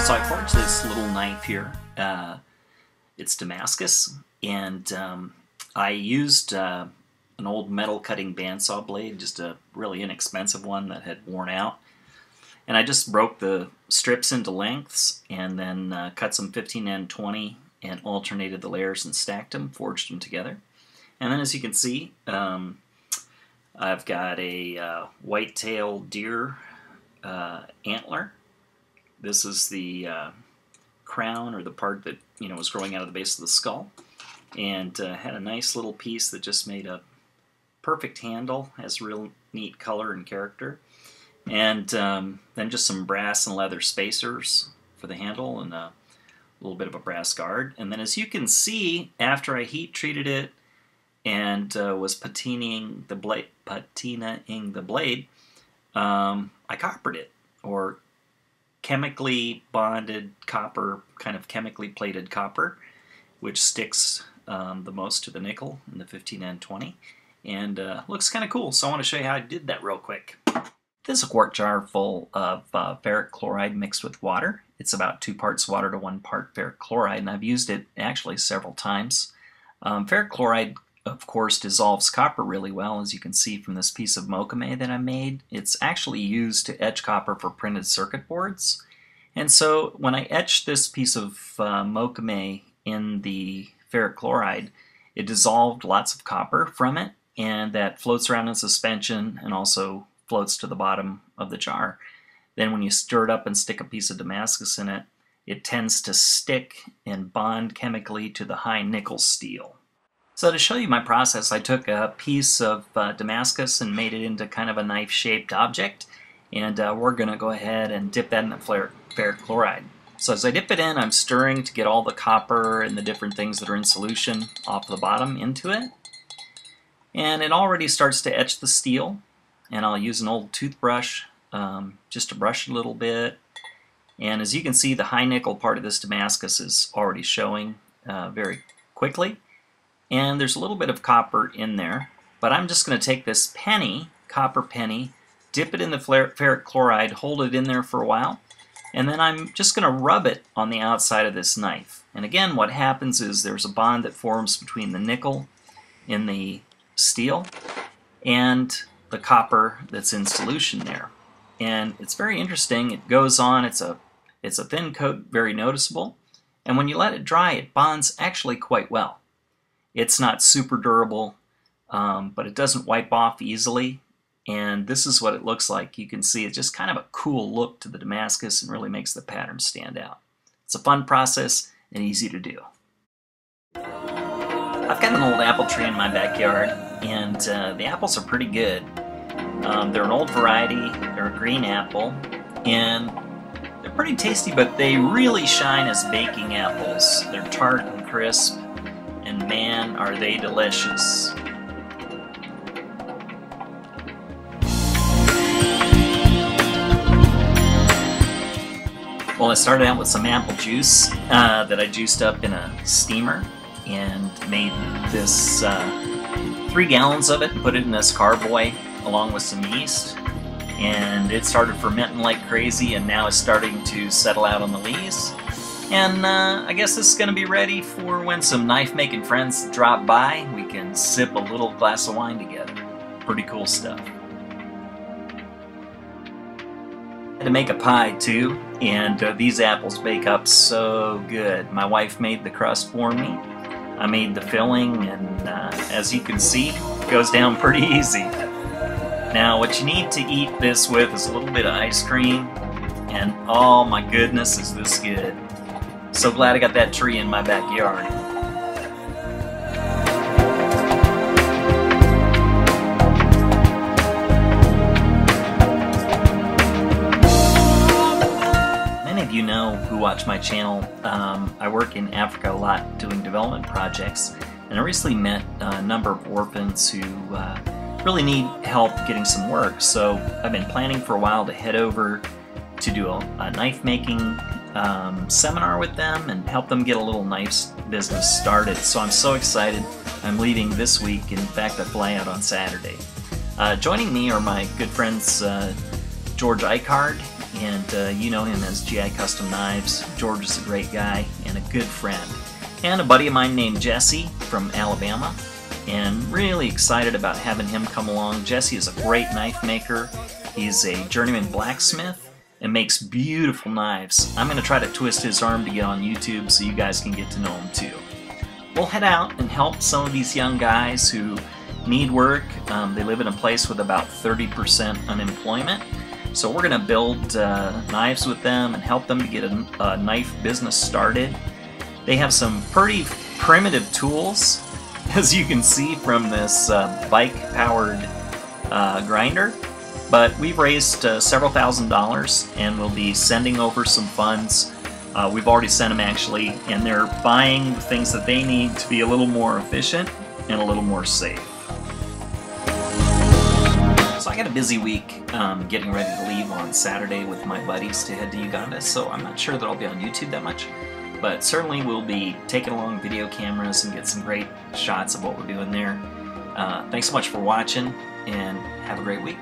So I forged this little knife here. It's Damascus, and I used an old metal cutting bandsaw blade, just a really inexpensive one that had worn out. And I just broke the strips into lengths and then cut some 15 and 20 and alternated the layers and stacked them, forged them together. And then as you can see, I've got a white-tailed deer antler. This is the crown, or the part that was growing out of the base of the skull, and had a nice little piece that just made a perfect handle. Has real neat color and character, and then just some brass and leather spacers for the handle, and a little bit of a brass guard. And then, as you can see, after I heat treated it and was patinaing the blade, I coppered it, or chemically bonded copper, kind of chemically plated copper, which sticks the most to the nickel in the 15 and 20, and looks kind of cool. So I want to show you how I did that real quick. This is a quart jar full of ferric chloride mixed with water. It's about 2 parts water to 1 part ferric chloride, and I've used it actually several times. Ferric chloride, of course, dissolves copper really well, as you can see from this piece of mokume that I made. It's actually used to etch copper for printed circuit boards. And so when I etched this piece of mokume in the ferric chloride, it dissolved lots of copper from it, and that floats around in suspension and also floats to the bottom of the jar. Then when you stir it up and stick a piece of Damascus in it, it tends to stick and bond chemically to the high nickel steel. So to show you my process, I took a piece of Damascus and made it into kind of a knife-shaped object, and we're going to go ahead and dip that in the ferric chloride. So as I dip it in, I'm stirring to get all the copper and the different things that are in solution off the bottom into it. And it already starts to etch the steel, and I'll use an old toothbrush just to brush it a little bit. And as you can see, the high nickel part of this Damascus is already showing very quickly. And there's a little bit of copper in there, but I'm just going to take this penny, copper penny, dip it in the ferric chloride, hold it in there for a while, and then I'm just going to rub it on the outside of this knife. And again, what happens is there's a bond that forms between the nickel in the steel and the copper that's in solution there. And it's very interesting. It goes on. It's a thin coat, very noticeable. And when you let it dry, it bonds actually quite well. It's not super durable, but it doesn't wipe off easily, and this is what it looks like. You can see it's just kind of a cool look to the Damascus and really makes the pattern stand out. It's a fun process and easy to do. I've got an old apple tree in my backyard, and the apples are pretty good. They're an old variety, they're a green apple, and they're pretty tasty, but they really shine as baking apples. They're tart and crisp, and man, are they delicious. Well, I started out with some apple juice that I juiced up in a steamer and made this 3 gallons of it and put it in this carboy along with some yeast. And it started fermenting like crazy, and now it's starting to settle out on the lees. And I guess this is going to be ready for when some knife-making friends drop by. We can sip a little glass of wine together. Pretty cool stuff. I had to make a pie too, and these apples bake up so good. My wife made the crust for me. I made the filling, and as you can see, it goes down pretty easy. Now what you need to eat this with is a little bit of ice cream, and oh my goodness, is this good. So glad I got that tree in my backyard. Many of you know who watch my channel, I work in Africa a lot doing development projects, and I recently met a number of orphans who really need help getting some work. So I've been planning for a while to head over to do a knife making seminar with them and help them get a little knife business started. So I'm so excited. I'm leaving this week. In fact, I fly out on Saturday. Joining me are my good friends George Eichard and you know him as GI Custom Knives. George is a great guy and a good friend. And a buddy of mine named Jesse from Alabama, and really excited about having him come along. Jesse is a great knife maker. He's a journeyman blacksmith and makes beautiful knives. I'm going to try to twist his arm to get on YouTube so you guys can get to know him too. We'll head out and help some of these young guys who need work. They live in a place with about 30% unemployment. So we're going to build knives with them and help them to get a knife business started. They have some pretty primitive tools, as you can see from this bike-powered grinder. But we've raised several $1,000s, and we'll be sending over some funds. We've already sent them actually, and they're buying the things that they need to be a little more efficient and a little more safe. So I got a busy week getting ready to leave on Saturday with my buddies to head to Uganda, so I'm not sure that I'll be on YouTube that much. But certainly we'll be taking along video cameras and get some great shots of what we're doing there. Thanks so much for watching, and have a great week.